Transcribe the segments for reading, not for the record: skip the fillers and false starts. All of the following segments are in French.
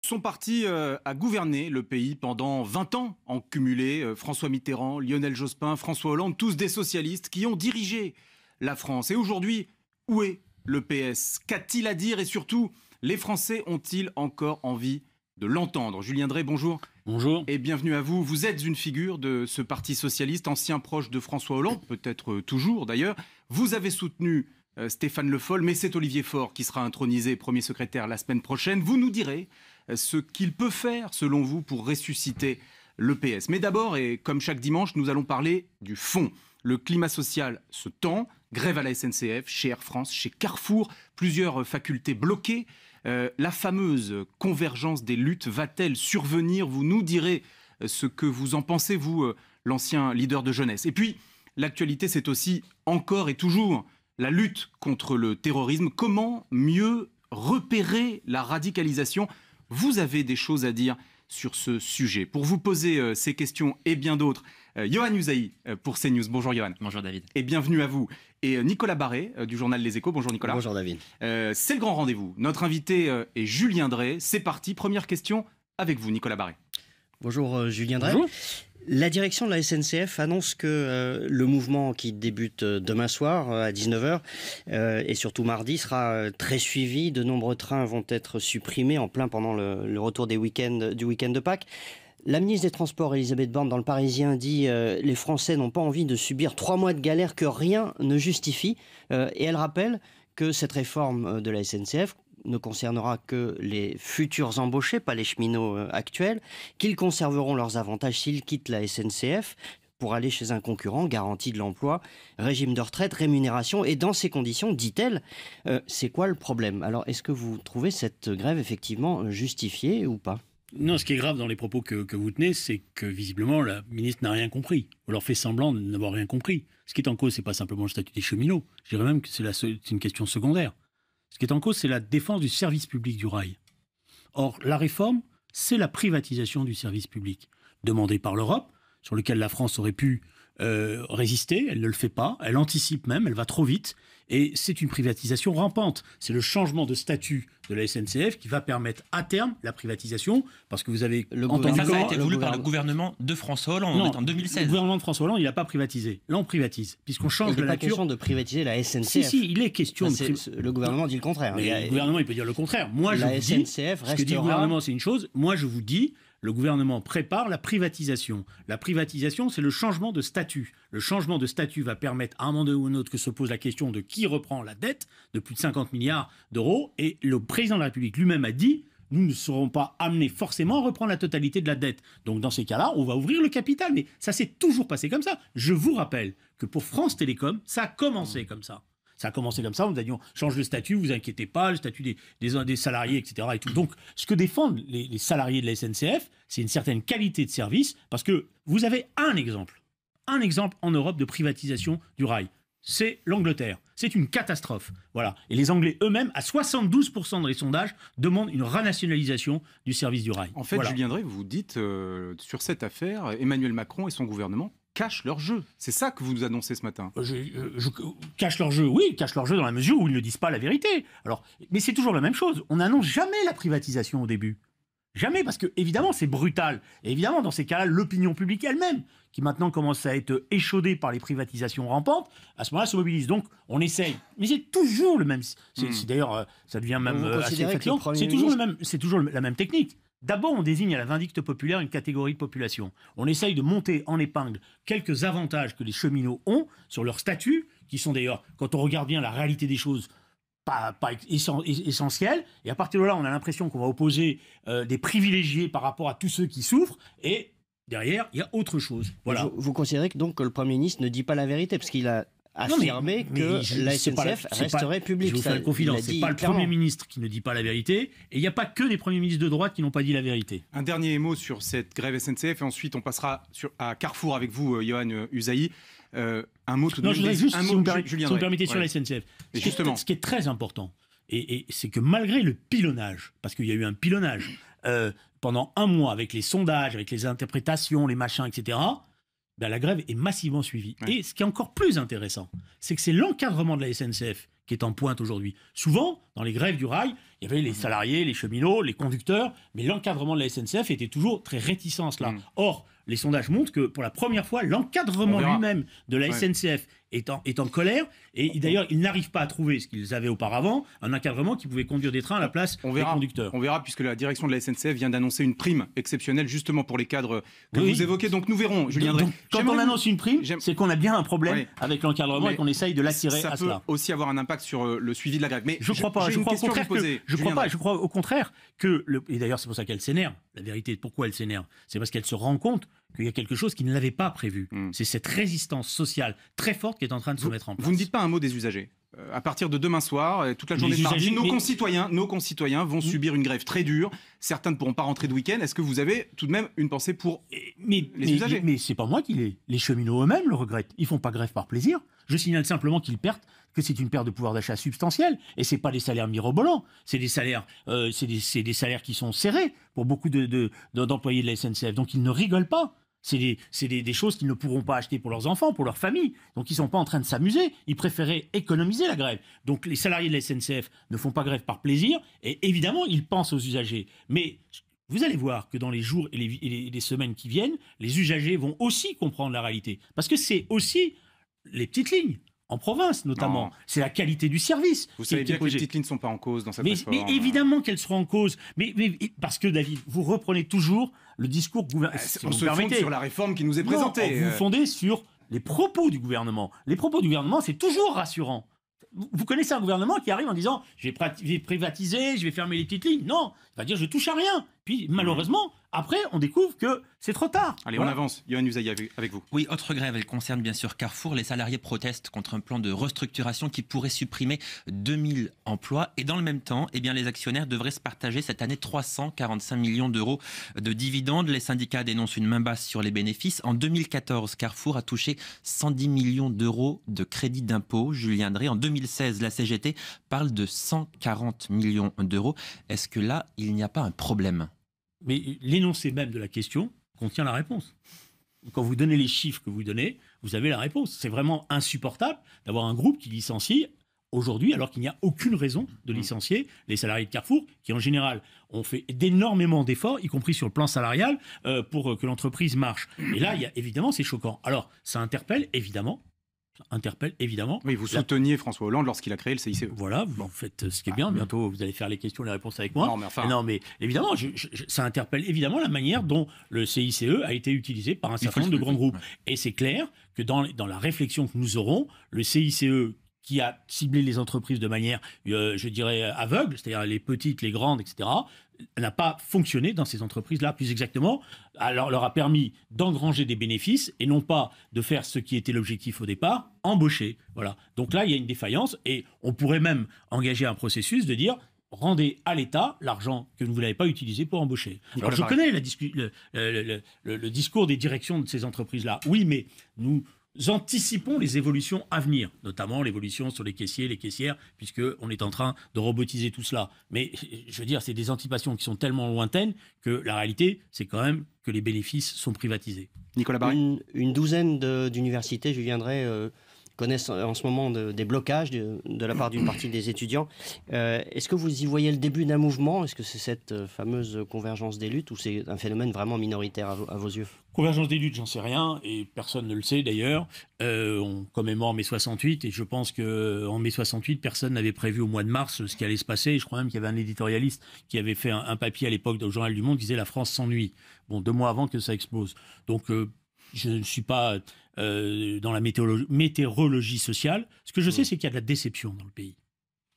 Son parti a gouverné le pays pendant 20 ans en cumulé. François Mitterrand, Lionel Jospin, François Hollande, tous des socialistes qui ont dirigé la France. Et aujourd'hui, où est le PS? Qu'a-t-il à dire? Et surtout, les Français ont-ils encore envie de l'entendre? Julien Drey, bonjour. Bonjour. Et bienvenue à vous. Vous êtes une figure de ce parti socialiste, ancien proche de François Hollande, peut-être toujours d'ailleurs. Vous avez soutenu Stéphane Le Foll, mais c'est Olivier Faure qui sera intronisé premier secrétaire la semaine prochaine. Vous nous direz ce qu'il peut faire, selon vous, pour ressusciter le PS. Mais d'abord, et comme chaque dimanche, nous allons parler du fond. Le climat social se tend, grève à la SNCF, chez Air France, chez Carrefour, plusieurs facultés bloquées. La fameuse convergence des luttes va-t-elle survenir? Vous nous direz ce que vous en pensez, vous, l'ancien leader de jeunesse. Et puis, l'actualité, c'est aussi encore et toujours la lutte contre le terrorisme. Comment mieux repérer la radicalisation? Vous avez des choses à dire sur ce sujet. Pour vous poser ces questions et bien d'autres, Yohann Usaï pour CNews. Bonjour Yohann. Bonjour David. Et bienvenue à vous. Et Nicolas Barré du journal Les Échos. Bonjour Nicolas. Bonjour David. C'est le grand rendez-vous. Notre invité est Julien Drey. C'est parti. Première question avec vous, Nicolas Barré. Bonjour Julien Drey. Bonjour. La direction de la SNCF annonce que le mouvement qui débute demain soir à 19h et surtout mardi sera très suivi. De nombreux trains vont être supprimés en plein pendant le retour du week-end de Pâques. La ministre des Transports, Elisabeth Borne, dans Le Parisien, dit les Français n'ont pas envie de subir 3 mois de galère que rien ne justifie. Et elle rappelle que cette réforme de la SNCF ne concernera que les futurs embauchés, pas les cheminots actuels, qu'ils conserveront leurs avantages s'ils quittent la SNCF pour aller chez un concurrent, garantie de l'emploi, régime de retraite, rémunération. Et dans ces conditions, dit-elle, c'est quoi le problème? Alors, est-ce que vous trouvez cette grève effectivement justifiée ou pas? Non, ce qui est grave dans les propos que vous tenez, c'est que visiblement la ministre n'a rien compris, ou alors fait semblant de n'avoir rien compris. Ce qui est en cause, c'est pas simplement le statut des cheminots. Je dirais même que c'est une question secondaire. Ce qui est en cause, c'est la défense du service public du rail. Or, la réforme, c'est la privatisation du service public, demandée par l'Europe, sur lequel la France aurait pu résister. Elle ne le fait pas, elle anticipe même, elle va trop vite. Et c'est une privatisation rampante. C'est le changement de statut de la SNCF qui va permettre à terme la privatisation, parce que vous avez entendu... Ça a été voulu par le gouvernement de François Hollande, on est en 2016. Le gouvernement de François Hollande, il n'a pas privatisé. Là, on privatise, puisqu'on change de nature. Il n'est pas question de privatiser la SNCF. Si, il est question Le gouvernement dit le contraire. Mais le gouvernement, il peut dire le contraire. Moi, je vous dis, ce que dit le gouvernement, c'est une chose. Moi, je vous dis, le gouvernement prépare la privatisation. La privatisation, c'est le changement de statut. Le changement de statut va permettre à un moment ou un autre que se pose la question de qui reprend la dette de plus de 50 milliards d'euros. Et le président de la République lui-même a dit, nous ne serons pas amenés forcément à reprendre la totalité de la dette. Donc dans ces cas-là, on va ouvrir le capital. Mais ça s'est toujours passé comme ça. Je vous rappelle que pour France Télécom, ça a commencé comme ça. Ça a commencé comme ça, on nous a dit on change le statut, vous inquiétez pas, le statut des salariés, etc. Et tout. Donc, ce que défendent les salariés de la SNCF, c'est une certaine qualité de service, parce que vous avez un exemple en Europe de privatisation du rail. C'est l'Angleterre. C'est une catastrophe. Voilà. Et les Anglais eux-mêmes, à 72% dans les sondages, demandent une renationalisation du service du rail. En fait, voilà. Julien Drey, vous dites, sur cette affaire, Emmanuel Macron et son gouvernement cachent leur jeu. C'est ça que vous nous annoncez ce matin. Je cache leur jeu, oui, ils cachent leur jeu dans la mesure où ils ne disent pas la vérité. Alors, mais c'est toujours la même chose. On n'annonce jamais la privatisation au début. Jamais, parce que évidemment c'est brutal. Et évidemment, dans ces cas-là, l'opinion publique elle-même, qui maintenant commence à être échaudée par les privatisations rampantes, à ce moment-là se mobilise. Donc on essaye. Mais c'est toujours le même. C'est d'ailleurs, ça devient même assez fatigant. C'est toujours la même technique. D'abord, on désigne à la vindicte populaire une catégorie de population. On essaye de monter en épingle quelques avantages que les cheminots ont sur leur statut, qui sont d'ailleurs, quand on regarde bien la réalité des choses, pas essentiels. Et à partir de là, on a l'impression qu'on va opposer des privilégiés par rapport à tous ceux qui souffrent. Et derrière, il y a autre chose. Voilà. Vous considérez donc que le Premier ministre ne dit pas la vérité, parce qu'il a affirmé que la SNCF resterait publique. Je vous fais une confidence, c'est pas le Premier ministre qui ne dit pas la vérité, et il n'y a pas que des premiers ministres de droite qui n'ont pas dit la vérité. Un dernier mot sur cette grève SNCF, et ensuite on passera à Carrefour avec vous, Yohann Usaï. Un mot tout de même. Non, je voudrais juste, si vous me permettez, sur voilà. la SNCF. Justement. Ce qui est très important, et c'est que malgré le pilonnage, parce qu'il y a eu un pilonnage pendant un mois avec les sondages, avec les interprétations, les machins, etc., ben, la grève est massivement suivie. Ouais. Et ce qui est encore plus intéressant, c'est que c'est l'encadrement de la SNCF qui est en pointe aujourd'hui. Souvent, dans les grèves du rail, il y avait les salariés, les cheminots, les conducteurs, mais l'encadrement de la SNCF était toujours très réticent à cela. Or, les sondages montrent que pour la première fois, l'encadrement lui-même de la SNCF est en colère. Et d'ailleurs, ils n'arrivent pas à trouver ce qu'ils avaient auparavant, un encadrement qui pouvait conduire des trains à la place des conducteurs. On verra, puisque la direction de la SNCF vient d'annoncer une prime exceptionnelle justement pour les cadres que vous évoquez. Donc nous verrons, Julien Drey. Quand on annonce une prime, c'est qu'on a bien un problème avec l'encadrement et qu'on essaye de l'attirer à cela. Ça peut aussi avoir un impact sur le suivi de la grève. Mais je ne crois pas. Je crois au contraire que... Et d'ailleurs, c'est pour ça qu'elle s'énerve. La vérité, pourquoi elle s'énerve, c'est parce qu'elle se rend compte qu'il y a quelque chose qui ne l'avait pas prévu. C'est cette résistance sociale très forte qui est en train de se mettre en place. Vous ne dites pas un mot des usagers. À partir de demain soir, toute la journée de mardi, nos concitoyens vont subir une grève très dure. Certains ne pourront pas rentrer de week-end. Est-ce que vous avez tout de même une pensée pour les usagers ? Mais c'est pas moi qui les cheminots eux-mêmes le regrettent. Ils font pas grève par plaisir. Je signale simplement que c'est une perte de pouvoir d'achat substantielle. Et c'est pas des salaires mirobolants. C'est des salaires, c'est des salaires qui sont serrés pour beaucoup d'employés de la SNCF. Donc ils ne rigolent pas. C'est des choses qu'ils ne pourront pas acheter pour leurs enfants, pour leur famille. Donc ils ne sont pas en train de s'amuser. Ils préféraient économiser la grève. Donc les salariés de la SNCF ne font pas grève par plaisir. Et évidemment, ils pensent aux usagers. Mais vous allez voir que dans les jours et les semaines qui viennent, les usagers vont aussi comprendre la réalité. Parce que c'est aussi les petites lignes. En province, notamment. C'est la qualité du service. Vous savez bien que les petites lignes ne sont pas en cause dans cette réforme. Mais évidemment qu'elles seront en cause. Mais parce que, David, vous reprenez toujours le discours gouvernemental. On se fonde sur la réforme qui nous est présentée. Vous fondez sur les propos du gouvernement. Les propos du gouvernement, c'est toujours rassurant. Vous connaissez un gouvernement qui arrive en disant « je vais privatiser, je vais fermer les petites lignes ». Non, il va dire « je touche à rien ». Puis malheureusement, après, on découvre que c'est trop tard. Allez, on avance. Yohann Usaï avec vous. Oui, autre grève, elle concerne bien sûr Carrefour. Les salariés protestent contre un plan de restructuration qui pourrait supprimer 2000 emplois. Et dans le même temps, les actionnaires devraient se partager cette année 345 millions d'euros de dividendes. Les syndicats dénoncent une main basse sur les bénéfices. En 2014, Carrefour a touché 110 millions d'euros de crédit d'impôt. Julien Drey, en 2016, la CGT parle de 140 millions d'euros. Est-ce que là, il n'y a pas un problème ? Mais l'énoncé même de la question contient la réponse. Quand vous donnez les chiffres que vous donnez, vous avez la réponse. C'est vraiment insupportable d'avoir un groupe qui licencie aujourd'hui, alors qu'il n'y a aucune raison de licencier les salariés de Carrefour, qui en général ont fait d'énormément d'efforts, y compris sur le plan salarial, pour que l'entreprise marche. Et là, évidemment, c'est choquant. Alors, ça interpelle évidemment. Oui, vous souteniez François Hollande lorsqu'il a créé le CICE. Voilà, vous faites ce qui est bien. Bientôt, vous allez faire les questions et les réponses avec moi. Non, mais évidemment, ça interpelle évidemment la manière dont le CICE a été utilisé par un certain nombre de grands groupes. Et c'est clair que dans la réflexion que nous aurons, le CICE qui a ciblé les entreprises de manière, je dirais, aveugle, c'est-à-dire les petites, les grandes, etc., n'a pas fonctionné dans ces entreprises-là, plus exactement. Alors, leur a permis d'engranger des bénéfices et non pas de faire ce qui était l'objectif au départ, embaucher. Voilà. Donc là, il y a une défaillance et on pourrait même engager un processus de dire rendez à l'État l'argent que vous n'avez pas utilisé pour embaucher. Alors, je connais le discours des directions de ces entreprises-là. Oui, mais nous anticipons les évolutions à venir, notamment l'évolution sur les caissiers, les caissières, puisqu'on est en train de robotiser tout cela. Mais je veux dire, c'est des anticipations qui sont tellement lointaines que la réalité, c'est quand même que les bénéfices sont privatisés. Nicolas Barré. Une douzaine d'universités, Julien Drey, connaissent en ce moment des blocages de la part d'une partie des étudiants. Est-ce que vous y voyez le début d'un mouvement ? Est-ce que c'est cette fameuse convergence des luttes ou c'est un phénomène vraiment minoritaire à vos yeux ? Convergence des luttes, j'en sais rien, et personne ne le sait d'ailleurs. On commémore mai 68, et je pense qu'en mai 68, personne n'avait prévu au mois de mars ce qui allait se passer. Et je crois même qu'il y avait un éditorialiste qui avait fait un papier à l'époque au Journal du Monde qui disait « La France s'ennuie ». Bon, 2 mois avant que ça explose. Donc, je ne suis pas dans la météorologie sociale. Ce que je sais, c'est qu'il y a de la déception dans le pays.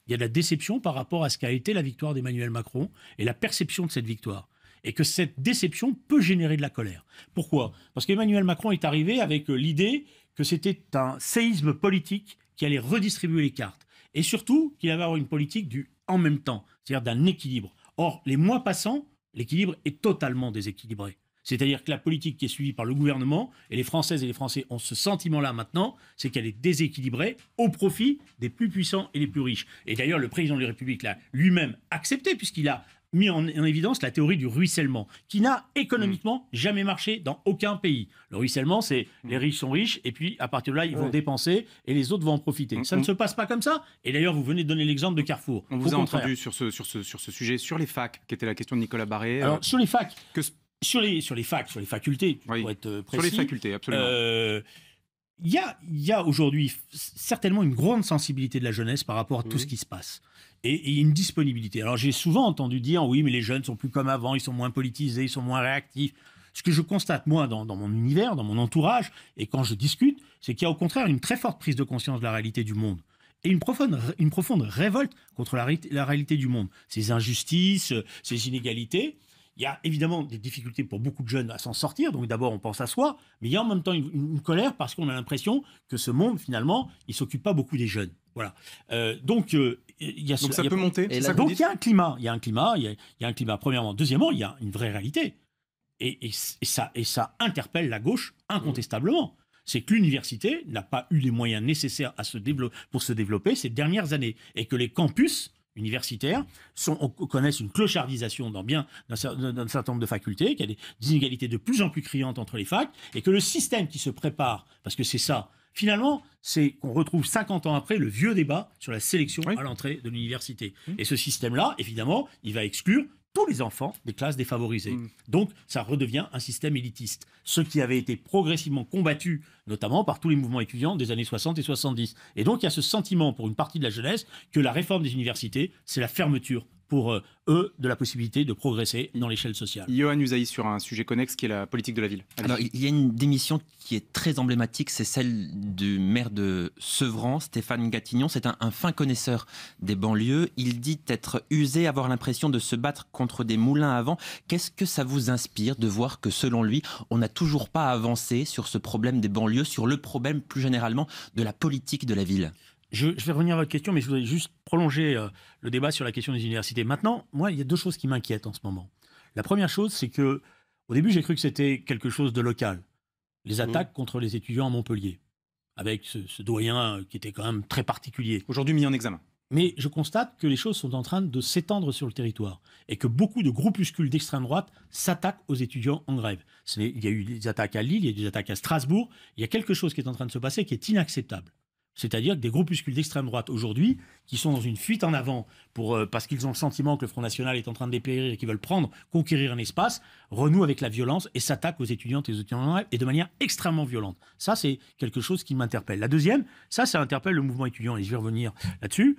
Il y a de la déception par rapport à ce qu'a été la victoire d'Emmanuel Macron et la perception de cette victoire. Et que cette déception peut générer de la colère. Pourquoi ? Parce qu'Emmanuel Macron est arrivé avec l'idée que c'était un séisme politique qui allait redistribuer les cartes. Et surtout, qu'il allait avoir une politique du « en même temps », c'est-à-dire d'un équilibre. Or, les mois passant, l'équilibre est totalement déséquilibré. C'est-à-dire que la politique qui est suivie par le gouvernement, et les Françaises et les Français ont ce sentiment-là maintenant, c'est qu'elle est déséquilibrée au profit des plus puissants et les plus riches. Et d'ailleurs, le président de la République l'a lui-même accepté, puisqu'il a mis en évidence la théorie du ruissellement, qui n'a économiquement jamais marché dans aucun pays. Le ruissellement, c'est les riches sont riches, et puis à partir de là, ils vont dépenser, et les autres vont en profiter. Ça ne se passe pas comme ça, et d'ailleurs, vous venez de donner l'exemple de Carrefour. On vous a entendu sur ce sujet, sur les facs, qui était la question de Nicolas Barré. Alors, sur les facs, sur les facultés, pour être précis. Sur les facultés, absolument. Il y a aujourd'hui certainement une grande sensibilité de la jeunesse par rapport à tout ce qui se passe. Et une disponibilité. Alors j'ai souvent entendu dire, oui, mais les jeunes sont plus comme avant, ils sont moins politisés, ils sont moins réactifs. Ce que je constate, moi, dans mon univers, dans mon entourage, et quand je discute, c'est qu'il y a au contraire une très forte prise de conscience de la réalité du monde. Et une profonde révolte contre la réalité du monde. Ces injustices, ces inégalités. Il y a évidemment des difficultés pour beaucoup de jeunes à s'en sortir, donc d'abord on pense à soi, mais il y a en même temps une colère parce qu'on a l'impression que ce monde, finalement, il ne s'occupe pas beaucoup des jeunes. Voilà. Donc ça peut monter. Donc il y a un climat, premièrement. Deuxièmement, il y a une vraie réalité. Et ça interpelle la gauche incontestablement. C'est que l'université n'a pas eu les moyens nécessaires pour se développer ces dernières années, et que les campus universitaires connaissent une clochardisation dans un certain nombre de facultés, qu'il y a des inégalités de plus en plus criantes entre les facs, et que le système qui se prépare, parce que c'est ça, finalement, c'est qu'on retrouve 50 ans après le vieux débat sur la sélection à l'entrée de l'université. Et ce système-là, évidemment, il va exclure tous les enfants des classes défavorisées. Donc, ça redevient un système élitiste. Ce qui avait été progressivement combattu, notamment par tous les mouvements étudiants des années 60 et 70. Et donc, il y a ce sentiment pour une partie de la jeunesse que la réforme des universités, c'est la fermeture pour eux de la possibilité de progresser dans l'échelle sociale. Johan Usaï sur un sujet connexe qui est la politique de la ville. Alors, il y a une démission qui est très emblématique, c'est celle du maire de Sevran, Stéphane Gatignon. C'est un fin connaisseur des banlieues. Il dit être usé, avoir l'impression de se battre contre des moulins à vent. Qu'est-ce que ça vous inspire de voir que, selon lui, on n'a toujours pas avancé sur ce problème des banlieues, sur le problème plus généralement de la politique de la ville ? Je vais revenir à votre question, mais je voudrais juste prolonger le débat sur la question des universités. Maintenant, moi, il y a deux choses qui m'inquiètent en ce moment. La première chose, c'est que, au début, j'ai cru que c'était quelque chose de local. Les attaques contre les étudiants à Montpellier, avec ce doyen qui était quand même très particulier. Aujourd'hui mis en examen. Mais je constate que les choses sont en train de s'étendre sur le territoire et que beaucoup de groupuscules d'extrême droite s'attaquent aux étudiants en grève. Il y a eu des attaques à Lille, il y a eu des attaques à Strasbourg. Il y a quelque chose qui est en train de se passer qui est inacceptable. C'est-à-dire que des groupuscules d'extrême droite aujourd'hui, qui sont dans une fuite en avant parce qu'ils ont le sentiment que le Front National est en train de dépérir et qu'ils veulent conquérir un espace, renouent avec la violence et s'attaquent aux étudiantes et aux étudiants et de manière extrêmement violente. Ça, c'est quelque chose qui m'interpelle. La deuxième, ça interpelle le mouvement étudiant, et je vais revenir là-dessus.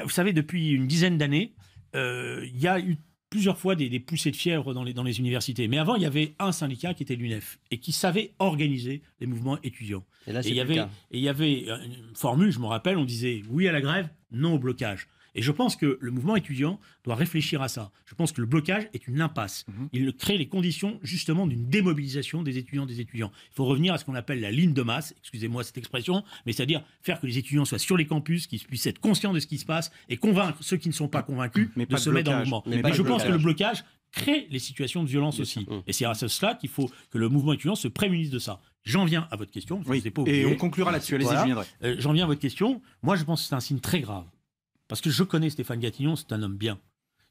Vous savez, depuis une dizaine d'années, il y a eu plusieurs fois des poussées de fièvre dans les universités. Mais avant, il y avait un syndicat qui était l'UNEF et qui savait organiser les mouvements étudiants. Et là, il y avait une formule, je me rappelle, on disait oui à la grève, non au blocage. Et je pense que le mouvement étudiant doit réfléchir à ça. Je pense que le blocage est une impasse. Il crée les conditions justement d'une démobilisation des étudiants. Il faut revenir à ce qu'on appelle la ligne de masse, excusez-moi cette expression, mais c'est-à-dire faire que les étudiants soient sur les campus, qu'ils puissent être conscients de ce qui se passe et convaincre ceux qui ne sont pas convaincus de se mettre dans le mouvement. Mais je pense que le blocage crée les situations de violence aussi. Et c'est à cela qu'il faut que le mouvement étudiant se prémunisse de ça. J'en viens à votre question. Oui. Et on conclura là-dessus. Allez-y, je viendrai. J'en viens à votre question. Moi, je pense que c'est un signe très grave. Parce que je connais Stéphane Gatignon, c'est un homme bien.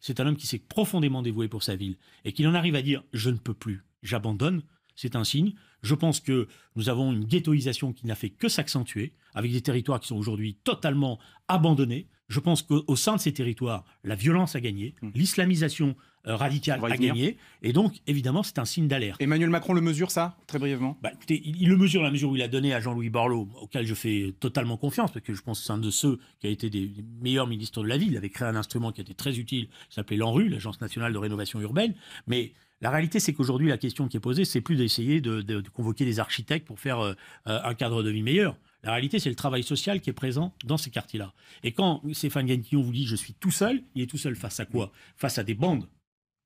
C'est un homme qui s'est profondément dévoué pour sa ville. Et qu'il en arrive à dire « je ne peux plus, j'abandonne », c'est un signe. Je pense que nous avons une ghettoisation qui n'a fait que s'accentuer, avec des territoires qui sont aujourd'hui totalement abandonnés. Je pense qu'au sein de ces territoires, la violence a gagné, l'islamisation radicale a gagné, et donc, évidemment, c'est un signe d'alerte. Emmanuel Macron le mesure, ça, très brièvement? Écoutez, il le mesure, la mesure où il a donné à Jean-Louis Borloo, auquel je fais totalement confiance, parce que je pense que c'est un de ceux qui a été des meilleurs ministres de la ville. Il avait créé un instrument qui a été très utile, qui s'appelait l'ANRU, l'Agence nationale de rénovation urbaine, mais la réalité, c'est qu'aujourd'hui, la question qui est posée, c'est plus d'essayer de convoquer des architectes pour faire un cadre de vie meilleur. La réalité, c'est le travail social qui est présent dans ces quartiers-là. Et quand Stéphane Gatignon vous dit « je suis tout seul », il est tout seul face à quoi? Face à des bandes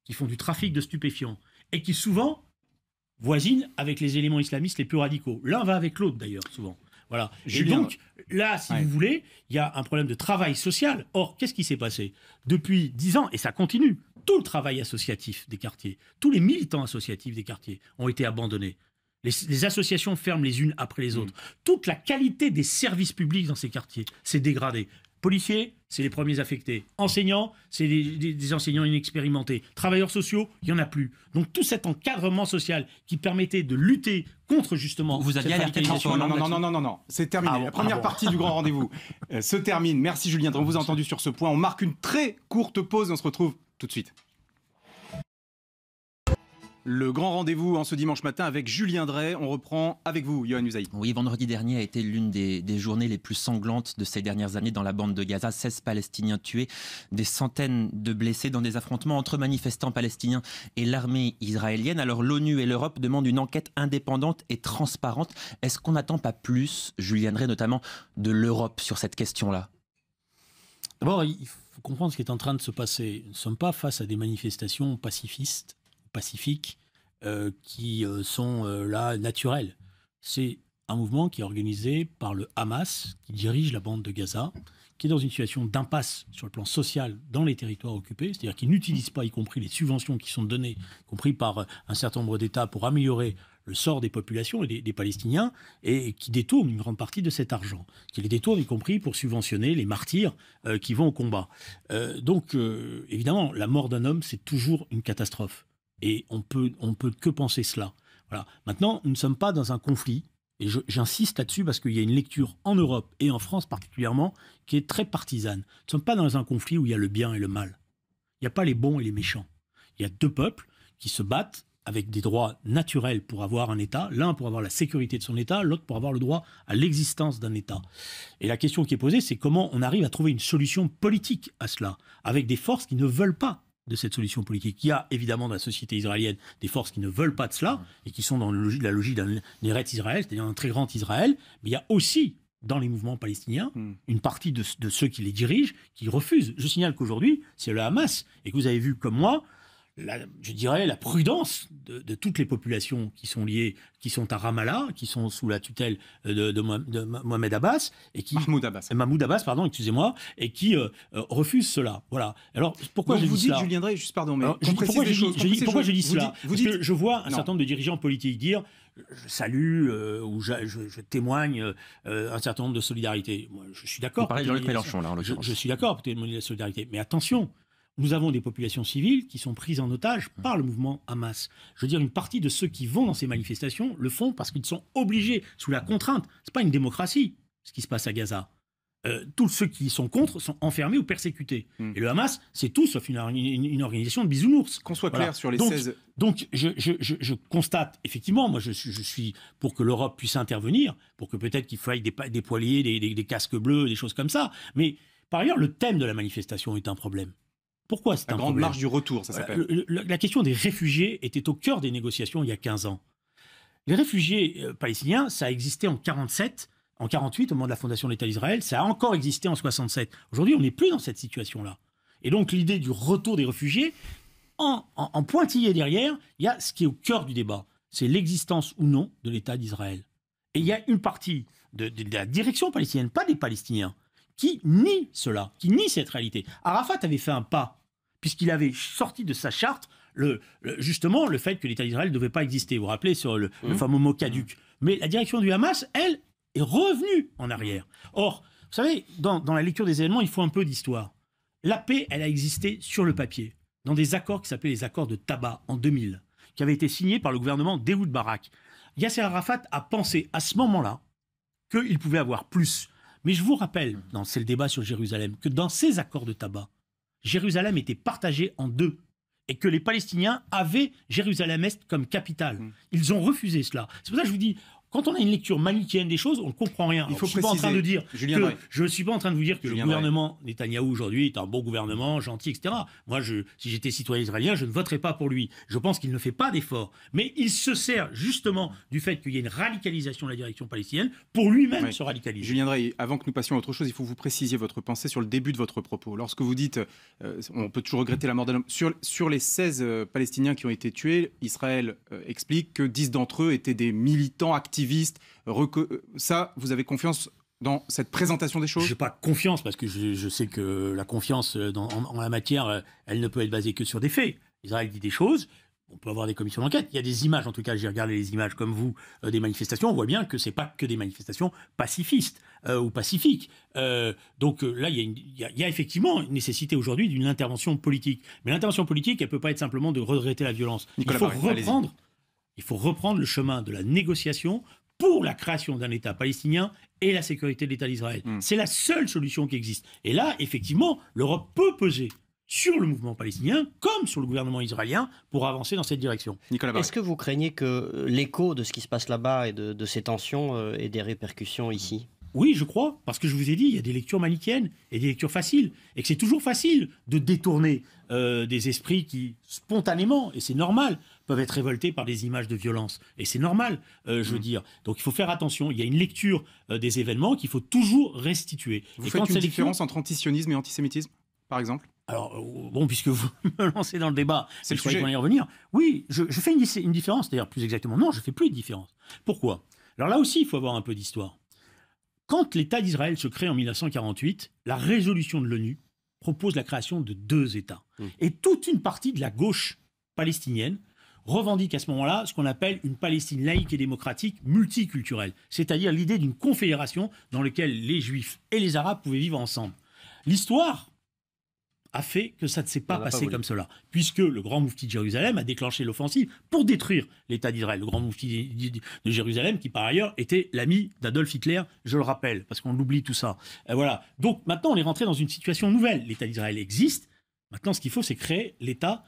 qui font du trafic de stupéfiants et qui souvent voisinent avec les éléments islamistes les plus radicaux. L'un va avec l'autre d'ailleurs, souvent. Voilà. Et donc, là, si vous voulez, il y a un problème de travail social. Or, qu'est-ce qui s'est passé? Depuis 10 ans, et ça continue, tout le travail associatif des quartiers, tous les militants associatifs des quartiers ont été abandonnés. Les associations ferment les unes après les autres. Toute la qualité des services publics dans ces quartiers s'est dégradée. Policiers, c'est les premiers affectés. Enseignants, c'est des enseignants inexpérimentés. Travailleurs sociaux, il n'y en a plus. Donc tout cet encadrement social qui permettait de lutter contre justement... Vous aviez alerté François Hollande là-dessus ? Non, c'est terminé. La première partie du grand rendez-vous se termine. Merci Julien Drey, on vous a entendu sur ce point. On marque une très courte pause et on se retrouve tout de suite. Le grand rendez-vous en ce dimanche matin avec Julien Drey. On reprend avec vous, Yohann Usaï. Oui, vendredi dernier a été l'une des journées les plus sanglantes de ces dernières années dans la bande de Gaza. 16 Palestiniens tués, des centaines de blessés dans des affrontements entre manifestants palestiniens et l'armée israélienne. Alors l'ONU et l'Europe demandent une enquête indépendante et transparente. Est-ce qu'on n'attend pas plus, Julien Drey, notamment de l'Europe sur cette question-là ? D'abord, il faut comprendre ce qui est en train de se passer. Nous ne sommes pas face à des manifestations pacifiques qui sont là naturelles. C'est un mouvement qui est organisé par le Hamas, qui dirige la bande de Gaza, qui est dans une situation d'impasse sur le plan social dans les territoires occupés, c'est-à-dire qu'ils n'utilisent pas, y compris les subventions qui sont données, y compris par un certain nombre d'États, pour améliorer le sort des populations et des Palestiniens, et qui détournent une grande partie de cet argent, qui les détournent y compris pour subventionner les martyrs qui vont au combat. Donc, évidemment, la mort d'un homme, c'est toujours une catastrophe. Et on peut que penser cela. Voilà. Maintenant, nous ne sommes pas dans un conflit, et j'insiste là-dessus parce qu'il y a une lecture en Europe et en France particulièrement qui est très partisane. Nous ne sommes pas dans un conflit où il y a le bien et le mal. Il n'y a pas les bons et les méchants. Il y a deux peuples qui se battent avec des droits naturels pour avoir un État, l'un pour avoir la sécurité de son État, l'autre pour avoir le droit à l'existence d'un État. Et la question qui est posée, c'est comment on arrive à trouver une solution politique à cela, avec des forces qui ne veulent pas de cette solution politique. Il y a évidemment dans la société israélienne des forces qui ne veulent pas de cela et qui sont dans la logique d'un Eretz Israël, c'est-à-dire un très grand Israël, mais il y a aussi dans les mouvements palestiniens une partie de ceux qui les dirigent qui refusent. Je signale qu'aujourd'hui, c'est le Hamas et que vous avez vu comme moi, je dirais la prudence de toutes les populations qui sont liées, qui sont à Ramallah, qui sont sous la tutelle de Mohamed Abbas et qui Mahmoud Abbas, pardon, excusez-moi, et qui refusent cela. Voilà. Alors pourquoi je dis cela ? Vous dites, Julien Drey, juste pardon, mais pourquoi je dis cela ? Parce que je vois un certain nombre de dirigeants politiques dire je salue ou je témoigne un certain nombre de solidarité. Moi, je suis d'accord. Vous parlez de Jean-Luc Mélenchon là, en l'occurrence. Je suis d'accord pour témoigner de la solidarité, mais attention. Nous avons des populations civiles qui sont prises en otage par le mouvement Hamas. Je veux dire, une partie de ceux qui vont dans ces manifestations le font parce qu'ils sont obligés, sous la contrainte. Ce n'est pas une démocratie, ce qui se passe à Gaza. Tous ceux qui sont contre sont enfermés ou persécutés. Et le Hamas, c'est tout sauf une organisation de bisounours. Qu'on soit clair sur les 16... Donc, je constate, effectivement, moi je suis pour que l'Europe puisse intervenir, pour que peut-être qu'il faille des poiliers, des casques bleus, des choses comme ça. Mais par ailleurs, le thème de la manifestation est un problème. Pourquoi c'est un problème ? La grande marche du retour, ça s'appelle. La question des réfugiés était au cœur des négociations il y a 15 ans. Les réfugiés palestiniens, ça a existé en 1947, en 1948, au moment de la fondation de l'État d'Israël, ça a encore existé en 1967. Aujourd'hui, on n'est plus dans cette situation-là. Et donc, l'idée du retour des réfugiés, en pointillé derrière, il y a ce qui est au cœur du débat. C'est l'existence ou non de l'État d'Israël. Et il y a une partie de la direction palestinienne, pas des Palestiniens, qui nie cela, qui nie cette réalité. Arafat avait fait un pas, puisqu'il avait sorti de sa charte justement le fait que l'État d'Israël ne devait pas exister. Vous vous rappelez sur le fameux mot caduc. Mais la direction du Hamas, elle, est revenue en arrière. Or, vous savez, dans la lecture des événements, il faut un peu d'histoire. La paix, elle a existé sur le papier, dans des accords qui s'appelaient les accords de Taba en 2000, qui avaient été signés par le gouvernement d'Ehud Barak. Yasser Arafat a pensé à ce moment-là qu'il pouvait avoir plus. Mais je vous rappelle, c'est le débat sur Jérusalem, que dans ces accords de Taba, Jérusalem était partagée en deux et que les Palestiniens avaient Jérusalem-Est comme capitale. Ils ont refusé cela. C'est pour ça que je vous dis, quand on a une lecture manichéenne des choses, on ne comprend rien. Je ne suis pas en train de vous dire que le gouvernement Netanyahou aujourd'hui est un bon gouvernement, gentil, etc. Moi, si j'étais citoyen israélien, je ne voterais pas pour lui. Je pense qu'il ne fait pas d'efforts. Mais il se sert justement du fait qu'il y ait une radicalisation de la direction palestinienne pour lui-même se radicaliser. Julien Drey, avant que nous passions à autre chose, il faut que vous précisiez votre pensée sur le début de votre propos. Lorsque vous dites, on peut toujours regretter la mort d'un homme, sur les 16 Palestiniens qui ont été tués, Israël explique que 10 d'entre eux étaient des militants actifs. Ça, vous avez confiance dans cette présentation des choses ? Je n'ai pas confiance parce que je sais que la confiance en la matière, elle ne peut être basée que sur des faits. Israël dit des choses, On peut avoir des commissions d'enquête. Il y a des images, en tout cas, j'ai regardé les images comme vous, des manifestations. On voit bien que ce n'est pas que des manifestations pacifistes ou pacifiques. Donc là, il y a effectivement une nécessité aujourd'hui d'une intervention politique. Mais l'intervention politique, elle ne peut pas être simplement de regretter la violence. Il faut reprendre le chemin de la négociation pour la création d'un État palestinien et la sécurité de l'État d'Israël. C'est la seule solution qui existe. Et là, effectivement, l'Europe peut peser sur le mouvement palestinien comme sur le gouvernement israélien pour avancer dans cette direction. Est-ce que vous craignez que l'écho de ce qui se passe là-bas et de ces tensions ait des répercussions ici ? Oui, je crois, parce que je vous ai dit, il y a des lectures manichéennes et des lectures faciles, et que c'est toujours facile de détourner des esprits qui, spontanément, et c'est normal, peuvent être révoltés par des images de violence. Et c'est normal, je veux dire. Donc il faut faire attention. Il y a une lecture des événements qu'il faut toujours restituer. Vous faites une différence entre antisionisme et antisémitisme, par exemple ? Alors, bon, puisque vous me lancez dans le débat, c'est je croyais qu'on y revenir. Oui, je fais une différence, d'ailleurs, plus exactement. Non, je ne fais plus de différence. Pourquoi ? Alors là aussi, il faut avoir un peu d'histoire. Quand l'État d'Israël se crée en 1948, la résolution de l'ONU propose la création de 2 États. Et toute une partie de la gauche palestinienne revendique à ce moment-là ce qu'on appelle une Palestine laïque et démocratique multiculturelle, c'est-à-dire l'idée d'une confédération dans laquelle les Juifs et les Arabes pouvaient vivre ensemble. L'histoire a fait que ça ne s'est pas passé comme cela, puisque le grand moufti de Jérusalem a déclenché l'offensive pour détruire l'État d'Israël. Le grand moufti de Jérusalem, qui par ailleurs était l'ami d'Adolf Hitler, je le rappelle, parce qu'on oublie tout ça. Voilà. Donc maintenant, on est rentré dans une situation nouvelle. L'État d'Israël existe. Maintenant, ce qu'il faut, c'est créer l'État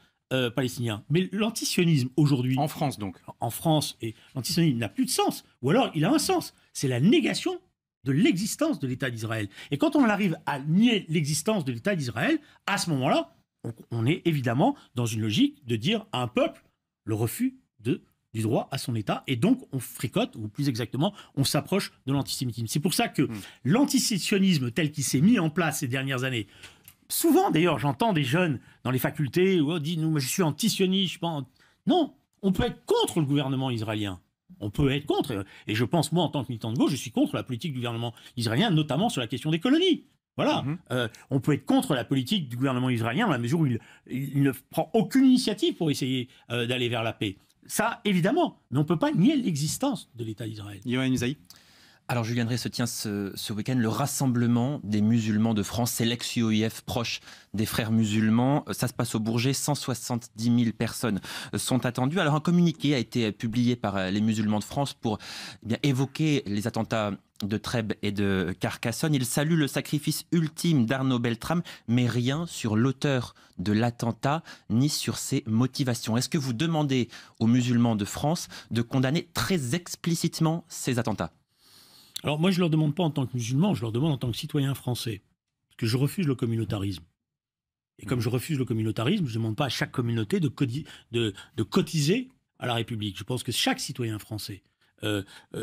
palestinien. Mais l'antisionisme aujourd'hui... En France, donc. En France, et l'antisionisme n'a plus de sens. Ou alors, il a un sens. C'est la négation de l'existence de l'État d'Israël. Et quand on arrive à nier l'existence de l'État d'Israël, à ce moment-là, on est évidemment dans une logique de dire à un peuple le refus du droit à son État, et donc on fricote, ou plus exactement, on s'approche de l'antisémitisme. C'est pour ça que l'antisionisme tel qu'il s'est mis en place ces dernières années, souvent d'ailleurs j'entends des jeunes dans les facultés où on dit « je suis antisioniste, je suis pas... » Non, on peut être contre le gouvernement israélien. On peut être contre, et je pense, moi, en tant que militant de gauche, je suis contre la politique du gouvernement israélien, notamment sur la question des colonies. Voilà. On peut être contre la politique du gouvernement israélien dans la mesure où il ne prend aucune initiative pour essayer d'aller vers la paix. Ça, évidemment, mais on ne peut pas nier l'existence de l'État d'Israël. Yohann Usaï. Alors Julien Drey, se tient ce week-end le Rassemblement des musulmans de France. C'est l'ex-UOIF proche des frères musulmans. Ça se passe au Bourget. 170 000 personnes sont attendues. Alors un communiqué a été publié par les musulmans de France pour évoquer les attentats de Trèbes et de Carcassonne. Il salue le sacrifice ultime d'Arnaud Beltrame, mais rien sur l'auteur de l'attentat ni sur ses motivations. Est-ce que vous demandez aux musulmans de France de condamner très explicitement ces attentats ? Alors moi, je ne leur demande pas en tant que musulman, je leur demande en tant que citoyen français. Parce que je refuse le communautarisme. Et comme je refuse le communautarisme, je ne demande pas à chaque communauté de cotiser à la République. Je pense que chaque citoyen français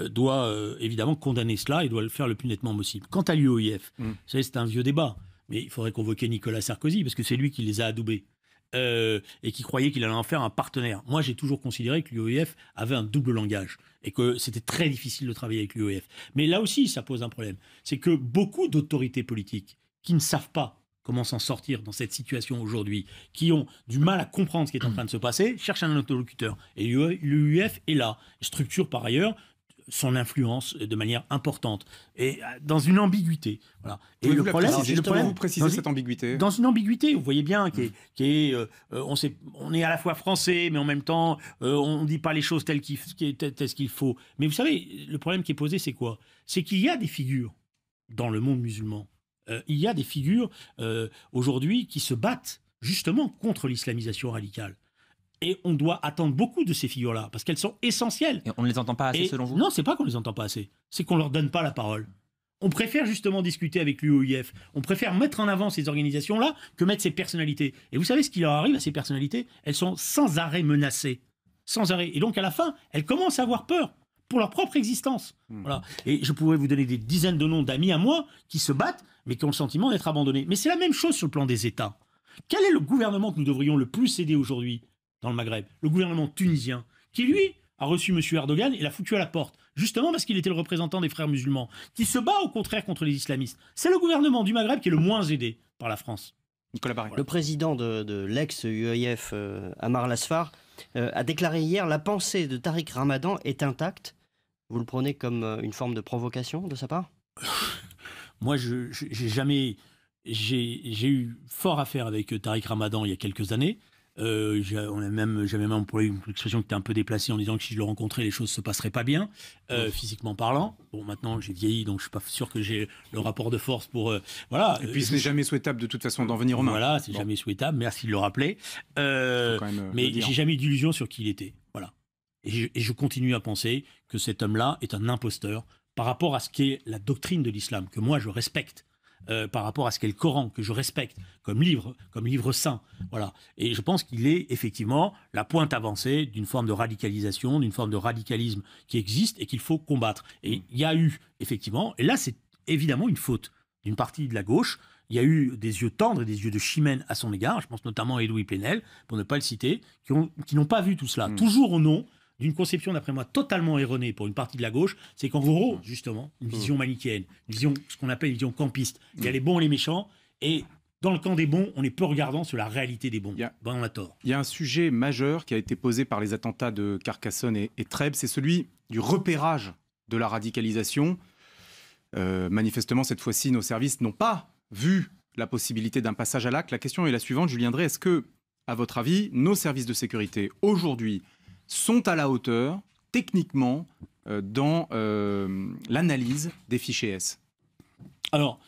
doit évidemment condamner cela et doit le faire le plus nettement possible. Quant à l'UOIF, vous savez, c'est un vieux débat. Mais il faudrait convoquer Nicolas Sarkozy, parce que c'est lui qui les a adoubés. Et qui croyait qu'il allait en faire un partenaire. Moi, j'ai toujours considéré que l'UOIF avait un double langage et que c'était très difficile de travailler avec l'UOIF. Mais là aussi, ça pose un problème. C'est que beaucoup d'autorités politiques qui ne savent pas comment s'en sortir dans cette situation aujourd'hui, qui ont du mal à comprendre ce qui est en train de se passer, cherchent un interlocuteur. Et l'UOIF est là, structure par ailleurs son influence de manière importante et dans une ambiguïté. Voilà. Et le problème, vous précisez cette ambiguïté. Dans une ambiguïté, vous voyez bien, on est à la fois français, mais en même temps, on ne dit pas les choses telles qu'il faut. Mais vous savez, le problème qui est posé, c'est quoi ? C'est qu'il y a des figures dans le monde musulman. Il y a des figures aujourd'hui qui se battent justement contre l'islamisation radicale. Et on doit attendre beaucoup de ces figures-là, parce qu'elles sont essentielles. Et on ne les entend pas assez, selon vous ? Non, c'est pas qu'on ne les entend pas assez. C'est qu'on ne leur donne pas la parole. On préfère justement discuter avec l'UOIF. On préfère mettre en avant ces organisations-là que mettre ces personnalités. Et vous savez ce qui leur arrive à ces personnalités ? Elles sont sans arrêt menacées. Sans arrêt. Et donc, à la fin, elles commencent à avoir peur pour leur propre existence. Voilà. Et je pourrais vous donner des dizaines de noms d'amis à moi qui se battent, mais qui ont le sentiment d'être abandonnés. Mais c'est la même chose sur le plan des États. Quel est le gouvernement que nous devrions le plus aider aujourd'hui dans le Maghreb ? Le gouvernement tunisien, qui lui a reçu M. Erdogan et l'a foutu à la porte, justement parce qu'il était le représentant des frères musulmans, qui se bat au contraire contre les islamistes. C'est le gouvernement du Maghreb qui est le moins aidé par la France. Nicolas Barré. Le président de l'ex-UOIF, Amar Lasfar, a déclaré hier « La pensée de Tariq Ramadan est intacte ». Vous le prenez comme une forme de provocation de sa part? Moi, j'ai eu fort affaire avec Tariq Ramadan il y a quelques années. J'avais même employé une expression qui était un peu déplacée en disant que si je le rencontrais, les choses se passeraient pas bien, physiquement parlant. Bon, maintenant j'ai vieilli, donc je suis pas sûr que j'ai le rapport de force pour voilà. Et puis ce n'est jamais souhaitable de toute façon d'en venir aux mains. Voilà, c'est jamais souhaitable. Merci de le rappeler. Mais j'ai jamais eu d'illusion sur qui il était. Voilà. Et je continue à penser que cet homme-là est un imposteur par rapport à ce qu'est la doctrine de l'islam, que moi je respecte. Par rapport à ce qu'est le Coran, que je respecte comme livre saint. Voilà. Et je pense qu'il est effectivement la pointe avancée d'une forme de radicalisation, d'une forme de radicalisme qui existe et qu'il faut combattre. Et il y a eu, effectivement, et là c'est évidemment une faute d'une partie de la gauche, il y a eu des yeux tendres et des yeux de chimène à son égard, je pense notamment à Edoui Plenel, pour ne pas le citer, qui n'ont pas vu tout cela, toujours au nom d'une conception, d'après moi, totalement erronée pour une partie de la gauche, c'est qu'en gros, justement, une vision manichéenne, une vision, ce qu'on appelle une vision campiste. Il y a les bons et les méchants, et dans le camp des bons, on est peu regardant sur la réalité des bons. On a tort. Il y a un sujet majeur qui a été posé par les attentats de Carcassonne et Trèbes, c'est celui du repérage de la radicalisation. Manifestement, cette fois-ci, nos services n'ont pas vu la possibilité d'un passage à l'acte. La question est la suivante, Julien Drey, est-ce que, à votre avis, nos services de sécurité, aujourd'hui, sont à la hauteur, techniquement, dans l'analyse des fichiers S? Alors,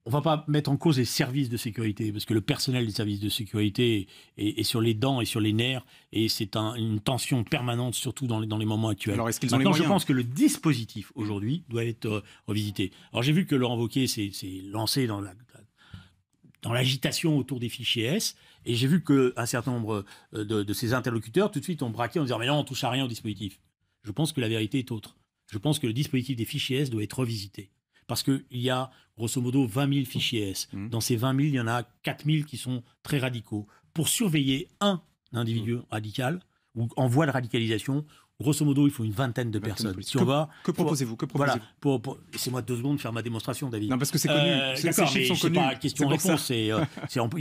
on ne va pas mettre en cause les services de sécurité, parce que le personnel des services de sécurité est sur les dents et sur les nerfs, et c'est une tension permanente, surtout dans les moments actuels. Alors, est-ce qu'ils ont les moyens? Je pense que le dispositif, aujourd'hui, doit être revisité. Alors, j'ai vu que Laurent Wauquiez s'est lancé dans l'agitation autour des fichiers S, et j'ai vu qu'un certain nombre de ses interlocuteurs, tout de suite, ont braqué en disant « mais non, on ne touche à rien au dispositif ». Je pense que la vérité est autre. Je pense que le dispositif des fichiers S doit être revisité. Parce qu'il y a, grosso modo, 20 000 fichiers S. Dans ces 20 000, il y en a 4 000 qui sont très radicaux. Pour surveiller un individu radical, ou en voie de radicalisation, grosso modo, il faut une vingtaine de personnes. Que proposez-vous? Voilà, laissez-moi 2 secondes faire ma démonstration, David. Non, parce que c'est connu. Ces chiffres sont connus. Pas question-réponse. Il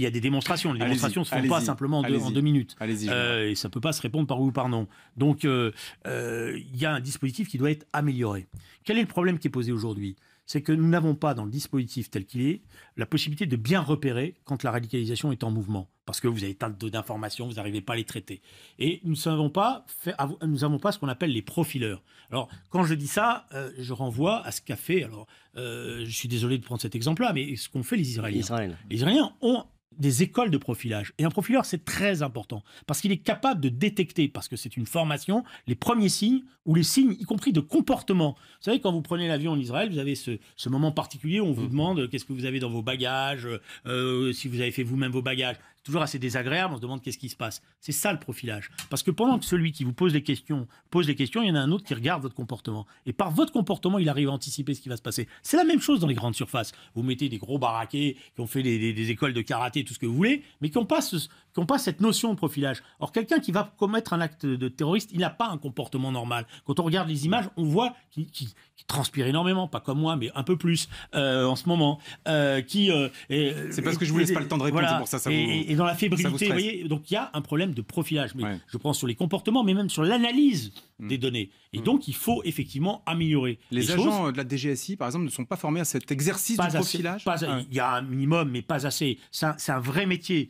y a des démonstrations. Les démonstrations ne se font pas simplement en 2 minutes. Allez-y. Et ça ne peut pas se répondre par oui ou par non. Donc, il y a un dispositif qui doit être amélioré. Quel est le problème qui est posé aujourd'hui? C'est que nous n'avons pas, dans le dispositif tel qu'il est, la possibilité de bien repérer quand la radicalisation est en mouvement. Parce que vous avez tant d'informations, vous n'arrivez pas à les traiter. Et nous n'avons pas ce qu'on appelle les profileurs. Alors, quand je dis ça, je renvoie à ce qu'a fait, je suis désolé de prendre cet exemple-là, mais ce qu'ont fait les Israéliens. Les Israéliens ont des écoles de profilage. Et un profileur, c'est très important, parce qu'il est capable de détecter, parce que c'est une formation, les premiers signes, ou les signes, y compris de comportement. Vous savez, quand vous prenez l'avion en Israël, vous avez ce moment particulier où on vous demande qu'est-ce que vous avez dans vos bagages, si vous avez fait vous-même vos bagages. C'est toujours assez désagréable, on se demande qu'est-ce qui se passe. C'est ça le profilage. Parce que pendant que celui qui vous pose les questions, il y en a un autre qui regarde votre comportement. Et par votre comportement, il arrive à anticiper ce qui va se passer. C'est la même chose dans les grandes surfaces. Vous mettez des gros baraquets qui ont fait des écoles de karaté, tout ce que vous voulez, mais qui n'ont pas cette notion de profilage. Or, quelqu'un qui va commettre un acte de terroriste, il n'a pas un comportement normal. Quand on regarde les images, on voit qu'il transpire énormément, pas comme moi, mais un peu plus en ce moment. C'est parce que je vous laisse pas le temps de répondre, voilà, c'est pour ça. Et dans la fébrilité, vous voyez, donc il y a un problème de profilage. Mais je pense sur les comportements, mais même sur l'analyse des données. Et donc, il faut effectivement améliorer les agents de la DGSI, par exemple, ne sont pas formés à cet exercice du profilage. Il y a un minimum, mais pas assez. C'est un vrai métier.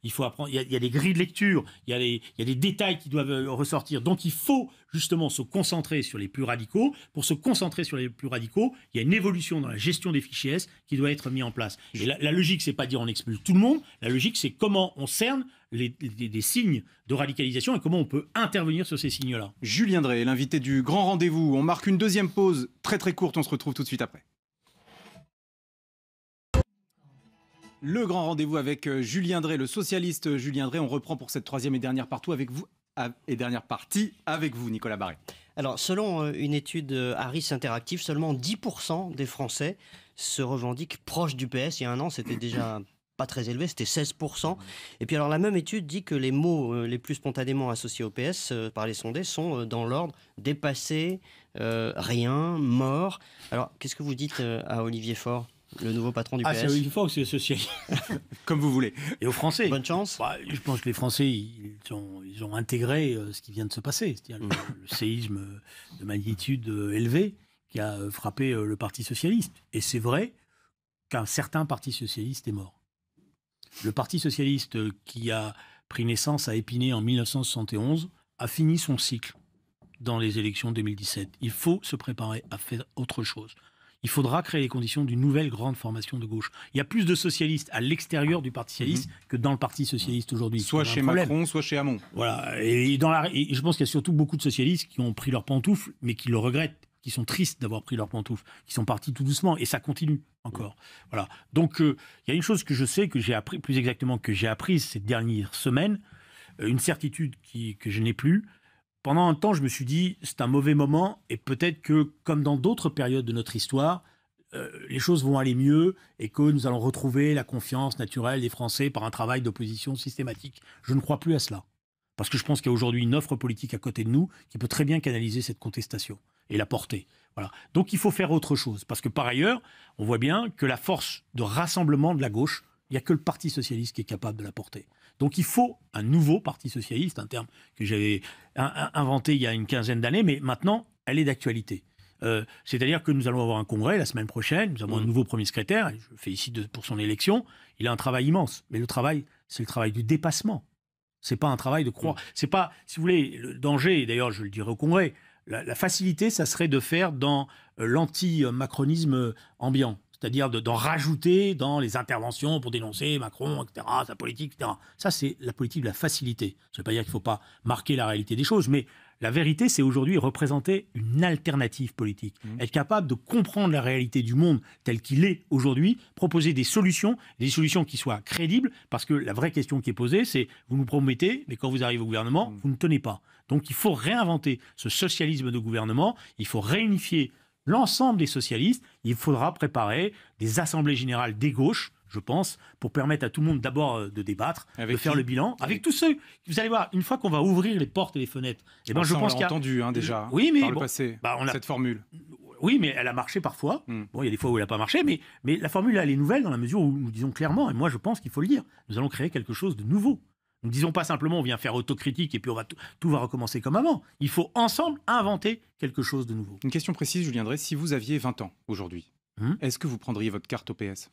Il faut apprendre. Il y a des grilles de lecture. Il y a des détails qui doivent ressortir. Donc, il faut justement se concentrer sur les plus radicaux. Pour se concentrer sur les plus radicaux, il y a une évolution dans la gestion des fichiers S qui doit être mise en place. Et la logique, c'est pas dire on expulse tout le monde. La logique, c'est comment on cerne les signes de radicalisation et comment on peut intervenir sur ces signes-là. Julien Drey, l'invité du Grand Rendez-vous. On marque une deuxième pause très très courte. On se retrouve tout de suite après. Le Grand Rendez-vous avec Julien Drey, le socialiste Julien Drey. On reprend pour cette troisième et dernière partie avec vous, Nicolas Barré. Alors, selon une étude Harris Interactive, seulement 10% des Français se revendiquent proches du PS. Il y a un an, c'était déjà pas très élevé, c'était 16%. Et puis alors, la même étude dit que les mots les plus spontanément associés au PS par les sondés sont dans l'ordre dépassé, rien, mort. Alors, qu'est-ce que vous dites à Olivier Faure ? le nouveau patron du PS. C'est Olivier Faure ou c'est le socialiste? Comme vous voulez. Et aux Français. Bonne chance. Je pense que les Français, ils ont intégré ce qui vient de se passer, c'est-à-dire le séisme de magnitude élevée qui a frappé le Parti socialiste. Et c'est vrai qu'un certain Parti socialiste est mort. Le Parti socialiste qui a pris naissance à Épinay en 1971 a fini son cycle dans les élections 2017. Il faut se préparer à faire autre chose. Il faudra créer les conditions d'une nouvelle grande formation de gauche. Il y a plus de socialistes à l'extérieur du Parti socialiste que dans le Parti socialiste aujourd'hui. Soit chez Macron, soit chez Hamon. Voilà. Et je pense qu'il y a surtout beaucoup de socialistes qui ont pris leur pantoufle, mais qui le regrettent, qui sont tristes d'avoir pris leur pantoufle, qui sont partis tout doucement, et ça continue encore. Voilà. Donc, il y a une chose que je sais, que j'ai appris, plus exactement que j'ai apprise ces dernières semaines, une certitude que je n'ai plus. Pendant un temps, je me suis dit, c'est un mauvais moment, et peut-être que, comme dans d'autres périodes de notre histoire, les choses vont aller mieux, et que nous allons retrouver la confiance naturelle des Français par un travail d'opposition systématique. Je ne crois plus à cela. Parce que je pense qu'il y a aujourd'hui une offre politique à côté de nous qui peut très bien canaliser cette contestation et la porter. Voilà. Donc il faut faire autre chose. Parce que par ailleurs, on voit bien que la force de rassemblement de la gauche, il n'y a que le Parti socialiste qui est capable de la porter. Donc il faut un nouveau Parti socialiste, un terme que j'avais inventé il y a une quinzaine d'années, mais maintenant, elle est d'actualité. C'est-à-dire que nous allons avoir un congrès la semaine prochaine, nous avons un nouveau premier secrétaire, et je le félicite pour son élection. Il a un travail immense, mais le travail, c'est le travail du dépassement. C'est pas un travail de croire. C'est pas, si vous voulez, le danger, et d'ailleurs je le dirai au congrès, la facilité, ça serait de faire dans l'anti-macronisme ambiant. C'est-à-dire d'en rajouter dans les interventions pour dénoncer Macron, etc., sa politique, etc. Ça, c'est la politique de la facilité. Ça ne veut pas dire qu'il ne faut pas marquer la réalité des choses, mais la vérité, c'est aujourd'hui représenter une alternative politique. Être capable de comprendre la réalité du monde tel qu'il est aujourd'hui, proposer des solutions qui soient crédibles, parce que la vraie question qui est posée, c'est vous nous promettez, mais quand vous arrivez au gouvernement, vous ne tenez pas. Donc il faut réinventer ce socialisme de gouvernement, il faut réunifier l'ensemble des socialistes. Il faudra préparer des assemblées générales des gauches, je pense, pour permettre à tout le monde d'abord de débattre, de faire le bilan, avec tous ceux. Vous allez voir, une fois qu'on va ouvrir les portes et les fenêtres, je pense qu'il y a entendu déjà. Oui, mais par le passé, cette formule. Oui, mais elle a marché parfois. Bon, il y a des fois où elle n'a pas marché, mais la formule elle est nouvelle dans la mesure où nous disons clairement, et moi je pense qu'il faut le dire, nous allons créer quelque chose de nouveau. Nous ne disons pas simplement on vient faire autocritique et puis tout va recommencer comme avant. Il faut ensemble inventer quelque chose de nouveau. Une question précise, Julien Drey, si vous aviez 20 ans aujourd'hui, est-ce que vous prendriez votre carte au PS?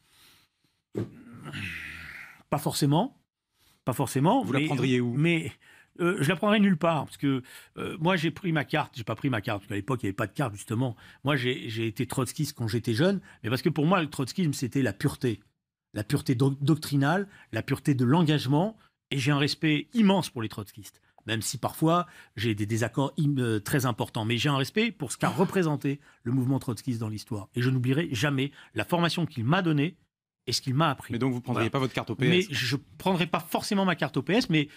Pas forcément. Pas forcément. Vous la prendriez où? Je la prendrais nulle part, parce que moi j'ai pris ma carte, j'ai pas pris ma carte, parce qu'à l'époque il n'y avait pas de carte justement. Moi j'ai été trotskiste quand j'étais jeune, mais parce que pour moi le trotskisme c'était la pureté doctrinale, la pureté de l'engagement. Et j'ai un respect immense pour les trotskistes, même si parfois j'ai des désaccords très importants. Mais j'ai un respect pour ce qu'a représenté le mouvement trotskiste dans l'histoire. Et je n'oublierai jamais la formation qu'il m'a donnée et ce qu'il m'a appris. Mais donc vous ne prendriez pas votre carte au PS? Mais je ne prendrais pas forcément ma carte au PS, mais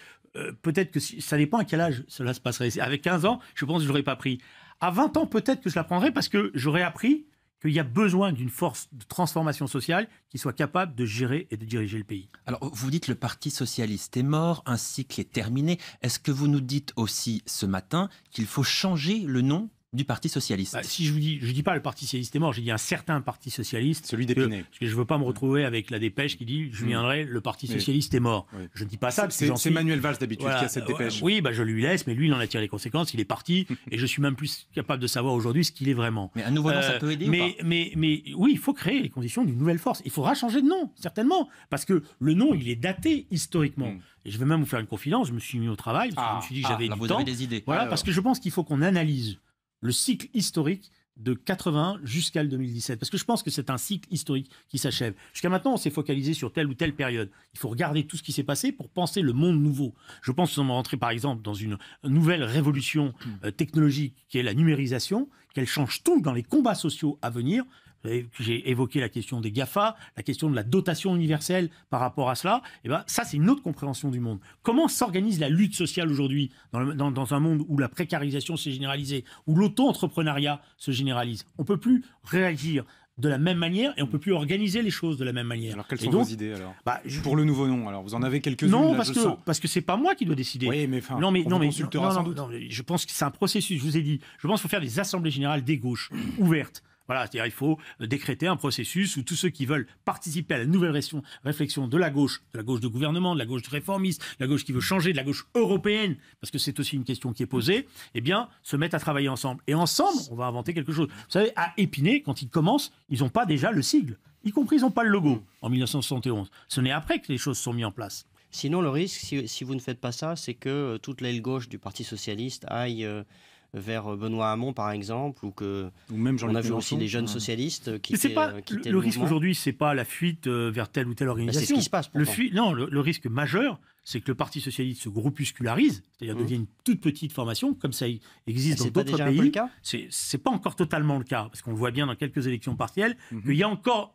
peut-être que ça dépend à quel âge cela se passerait. Avec 15 ans, je pense que je ne l'aurais pas pris. À 20 ans, peut-être que je la prendrais parce que j'aurais appris qu'il y a besoin d'une force de transformation sociale qui soit capable de gérer et de diriger le pays. Alors, vous dites le Parti socialiste est mort, un cycle est terminé. Est-ce que vous nous dites aussi ce matin qu'il faut changer le nom du Parti socialiste? Si je dis pas le Parti socialiste est mort, j'ai dit un certain Parti socialiste. Celui d'Épinay. Parce que je ne veux pas me retrouver avec la dépêche qui dit Julien Drey, le Parti socialiste est mort. Oui. Je ne dis pas ça. C'est Manuel Valls d'habitude qui a cette dépêche. Oui, je lui laisse, mais lui, il en a tiré les conséquences, il est parti, et je suis même plus capable de savoir aujourd'hui ce qu'il est vraiment. Mais un nouveau nom, ça peut aider ou pas? Mais oui, il faut créer les conditions d'une nouvelle force. Il faudra changer de nom, certainement, parce que le nom, il est daté historiquement. Et je vais même vous faire une confidence, je me suis mis au travail, parce que je me suis dit que j'avais du temps. Avez des idées. Voilà, parce que je pense qu'il faut qu'on analyse le cycle historique de 80 jusqu'à le 2017. Parce que je pense que c'est un cycle historique qui s'achève. Jusqu'à maintenant, on s'est focalisé sur telle ou telle période. Il faut regarder tout ce qui s'est passé pour penser le monde nouveau. Je pense que nous sommes rentrés, par exemple, dans une nouvelle révolution technologique qui est la numérisation, qu'elle change tout dans les combats sociaux à venir. J'ai évoqué la question des GAFA, la question de la dotation universelle par rapport à cela. Et ça, c'est une autre compréhension du monde. Comment s'organise la lutte sociale aujourd'hui dans un monde où la précarisation s'est généralisée, où l'auto-entrepreneuriat se généralise? On ne peut plus réagir de la même manière et on ne peut plus organiser les choses de la même manière. Alors, quelles sont vos idées alors pour le nouveau nom? Alors, vous en avez quelques-unes? Non, parce que c'est pas moi qui dois décider. Oui, mais je pense que c'est un processus. Je vous ai dit, je pense qu'il faut faire des assemblées générales des gauches ouvertes, Voilà, c'est-à-dire il faut décréter un processus où tous ceux qui veulent participer à la nouvelle réflexion de la gauche de gouvernement, de la gauche réformiste, de la gauche qui veut changer, de la gauche européenne, parce que c'est aussi une question qui est posée, eh bien, se mettent à travailler ensemble. Et ensemble, on va inventer quelque chose. Vous savez, à Épinay, quand ils commencent, ils n'ont pas déjà le sigle, y compris ils n'ont pas le logo en 1971. Ce n'est après que les choses sont mises en place. Sinon, le risque, si vous ne faites pas ça, c'est que toute l'aile gauche du Parti socialiste aille vers Benoît Hamon, par exemple, ou même on a vu aussi les jeunes socialistes qui étaient le risque aujourd'hui, c'est pas la fuite vers telle ou telle organisation. C'est ce qui se passe. Le risque majeur, c'est que le Parti socialiste se groupuscularise, c'est-à-dire devient une toute petite formation, comme ça existe dans d'autres pays. C'est pas encore totalement le cas, parce qu'on voit bien dans quelques élections partielles qu'il y a encore,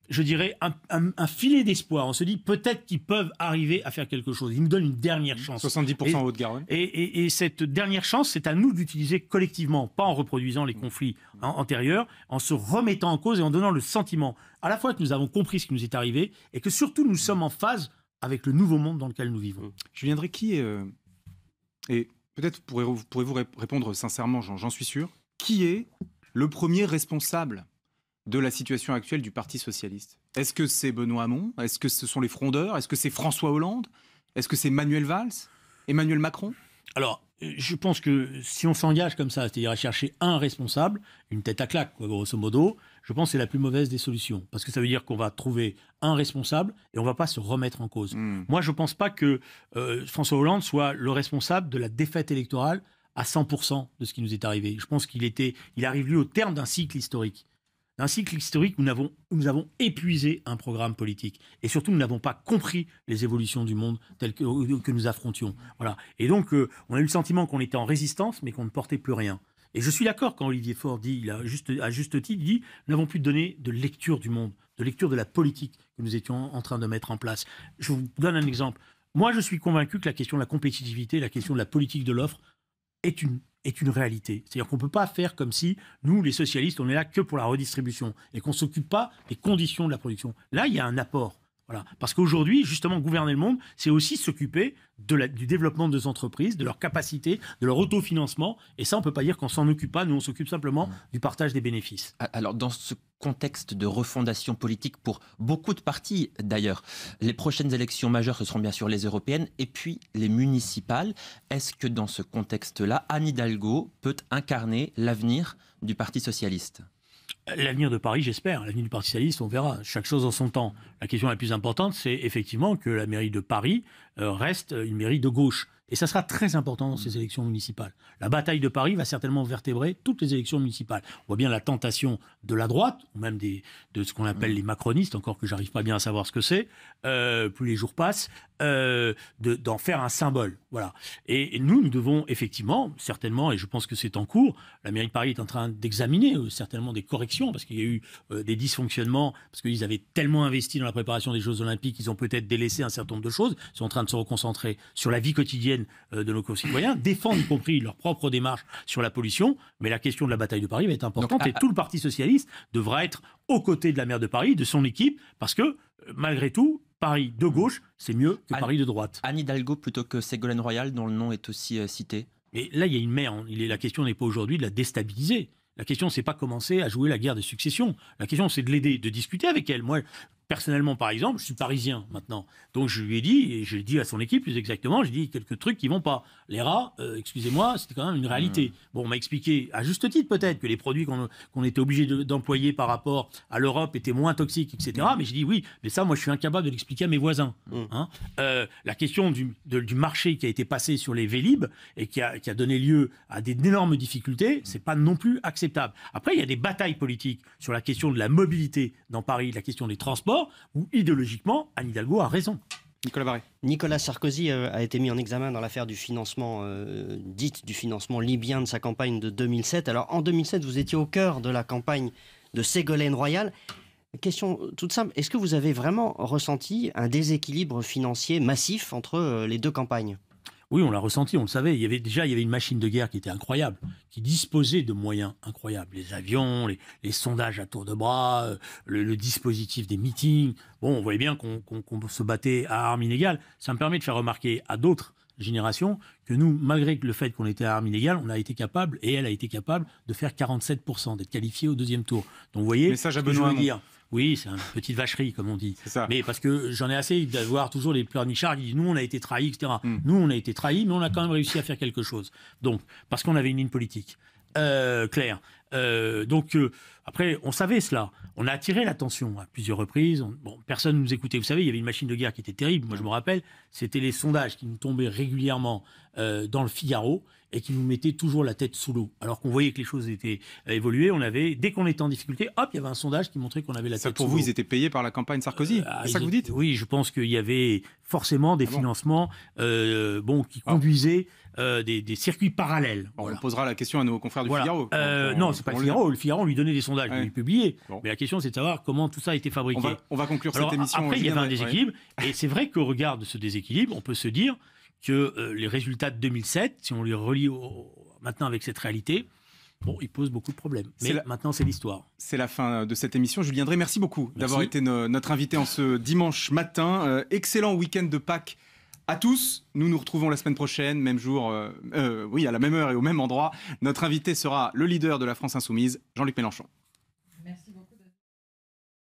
je dirais, un filet d'espoir. On se dit peut-être qu'ils peuvent arriver à faire quelque chose. Ils nous donnent une dernière chance. 70% en Haute-Garonne. Et cette dernière chance, c'est à nous d'utiliser collectivement, pas en reproduisant les conflits antérieurs, en se remettant en cause et en donnant le sentiment à la fois que nous avons compris ce qui nous est arrivé et que surtout nous sommes en phase avec le nouveau monde dans lequel nous vivons. Julien Drey, qui est, et peut-être pourrez-vous répondre sincèrement, j'en suis sûr, qui est le premier responsable de la situation actuelle du Parti socialiste? Est-ce que c'est Benoît Hamon? Est-ce que ce sont les frondeurs? Est-ce que c'est François Hollande? Est-ce que c'est Manuel Valls? Emmanuel Macron? Alors, je pense que si on s'engage comme ça, c'est-à-dire à chercher un responsable, une tête à claque, grosso modo, je pense que c'est la plus mauvaise des solutions. Parce que ça veut dire qu'on va trouver un responsable et on ne va pas se remettre en cause. Moi, je ne pense pas que François Hollande soit le responsable de la défaite électorale à 100% de ce qui nous est arrivé. Je pense qu'il arrive lui au terme d'un cycle historique. Un cycle historique où nous avons épuisé un programme politique. Et surtout, nous n'avons pas compris les évolutions du monde telles que nous affrontions. Voilà. Et donc, on a eu le sentiment qu'on était en résistance, mais qu'on ne portait plus rien. Et je suis d'accord quand Olivier Faure dit, à juste titre, il dit « Nous n'avons plus donné de lecture du monde, de lecture de la politique que nous étions en train de mettre en place. » Je vous donne un exemple. Moi, je suis convaincu que la question de la compétitivité, la question de la politique de l'offre est une réalité. C'est-à-dire qu'on ne peut pas faire comme si, nous, les socialistes, on est là que pour la redistribution et qu'on ne s'occupe pas des conditions de la production. Là, il y a un apport. Voilà. Parce qu'aujourd'hui, justement, gouverner le monde, c'est aussi s'occuper du développement de nos entreprises, de leur capacité, de leur autofinancement. Et ça, on ne peut pas dire qu'on s'en occupe pas. Nous, on s'occupe simplement du partage des bénéfices. Alors, dans ce contexte de refondation politique pour beaucoup de partis, d'ailleurs, les prochaines élections majeures, ce seront bien sûr les européennes et puis les municipales. Est-ce que dans ce contexte-là, Anne Hidalgo peut incarner l'avenir du Parti socialiste ? L'avenir de Paris, j'espère. L'avenir du Parti socialiste, on verra. Chaque chose en son temps. La question la plus importante, c'est effectivement que la mairie de Paris reste une mairie de gauche. Et ça sera très important dans ces élections municipales. La bataille de Paris va certainement vertébrer toutes les élections municipales. On voit bien la tentation de la droite, ou même de ce qu'on appelle les macronistes, encore que j'arrive pas bien à savoir ce que c'est, plus les jours passent, d'en faire un symbole. Voilà. Et nous devons effectivement, certainement, et je pense que c'est en cours, la mairie de Paris est en train d'examiner certainement des corrections, parce qu'il y a eu des dysfonctionnements, parce qu'ils avaient tellement investi dans la préparation des Jeux Olympiques, ils ont peut-être délaissé un certain nombre de choses, ils sont en train de se reconcentrer sur la vie quotidienne de nos concitoyens, défendre y compris leur propre démarche sur la pollution, mais la question de la bataille de Paris va être importante et tout le Parti socialiste devra être aux côtés de la maire de Paris, de son équipe, parce que malgré tout, Paris de gauche, c'est mieux que Paris de droite. Anne Hidalgo plutôt que Ségolène Royal, dont le nom est aussi cité. Mais là, il y a une maire, la question n'est pas aujourd'hui de la déstabiliser. La question, c'est pas commencer à jouer la guerre de succession. La question, c'est de l'aider, de discuter avec elle. Moi, personnellement, par exemple, je suis parisien maintenant. Donc, je lui ai dit, et je l'ai dit à son équipe plus exactement, j'ai dit quelques trucs qui vont pas. Les rats, excusez-moi, c'était quand même une réalité. Bon, on m'a expliqué, à juste titre peut-être, que les produits qu'on était obligé d'employer par rapport à l'Europe étaient moins toxiques, etc. Mais j'ai dit oui, mais ça, moi, je suis incapable de l'expliquer à mes voisins. Hein. La question du marché qui a été passé sur les Vélib et qui a donné lieu à d'énormes difficultés, c'est pas non plus acceptable. Après, il y a des batailles politiques sur la question de la mobilité dans Paris, la question des transports, où idéologiquement, Anne Hidalgo a raison. Nicolas Barré. Nicolas Sarkozy a été mis en examen dans l'affaire du financement, dite du financement libyen de sa campagne de 2007. Alors, en 2007, vous étiez au cœur de la campagne de Ségolène Royal. Question toute simple, est-ce que vous avez vraiment ressenti un déséquilibre financier massif entre les deux campagnes ? Oui, on l'a ressenti, on le savait. Il y avait une machine de guerre qui était incroyable, qui disposait de moyens incroyables. Les avions, les sondages à tour de bras, le dispositif des meetings. Bon, on voyait bien qu'on se battait à armes inégales. Ça me permet de faire remarquer à d'autres Génération, que nous, malgré le fait qu'on était à armes inégales, on a été capable, et elle a été capable, de faire 47%, d'être qualifiée au deuxième tour. Donc vous voyez, message à Benoît Hamon. Oui, c'est une petite vacherie, comme on dit. C'est ça. Mais parce que j'en ai assez d'avoir toujours les pleurnichards qui disent nous, on a été trahis, etc. Nous, on a été trahis, mais on a quand même réussi à faire quelque chose. Donc, parce qu'on avait une ligne politique claire. Après, on savait cela. On a attiré l'attention à plusieurs reprises. Personne ne nous écoutait. Vous savez, il y avait une machine de guerre qui était terrible. Moi, je me rappelle, c'était les sondages qui nous tombaient régulièrement dans le Figaro et qui nous mettaient toujours la tête sous l'eau. Alors qu'on voyait que les choses étaient évoluées, dès qu'on était en difficulté, hop, il y avait un sondage qui montrait qu'on avait la tête sous l'eau. Ça, pour vous, ils étaient payés par la campagne Sarkozy. C'est ça que vous dites ? Oui, je pense qu'il y avait forcément des financements qui conduisaient des circuits parallèles. On posera la question à nos confrères du Figaro. Non, c'est pas le Figaro. Le Figaro, on lui donnait des sondages, il publiait. Mais la question, c'est de savoir comment tout ça a été fabriqué. On va conclure cette émission. Après, il y avait un déséquilibre. Et c'est vrai qu'au regard de ce déséquilibre, on peut se dire que les résultats de 2007, si on les relie maintenant avec cette réalité, ils posent beaucoup de problèmes. Mais maintenant, c'est l'histoire. C'est la fin de cette émission. Julien Drey, merci beaucoup d'avoir été notre invité en ce dimanche matin. Excellent week-end de Pâques à tous. Nous nous retrouvons la semaine prochaine, même jour, à la même heure et au même endroit. Notre invité sera le leader de la France Insoumise, Jean-Luc Mélenchon.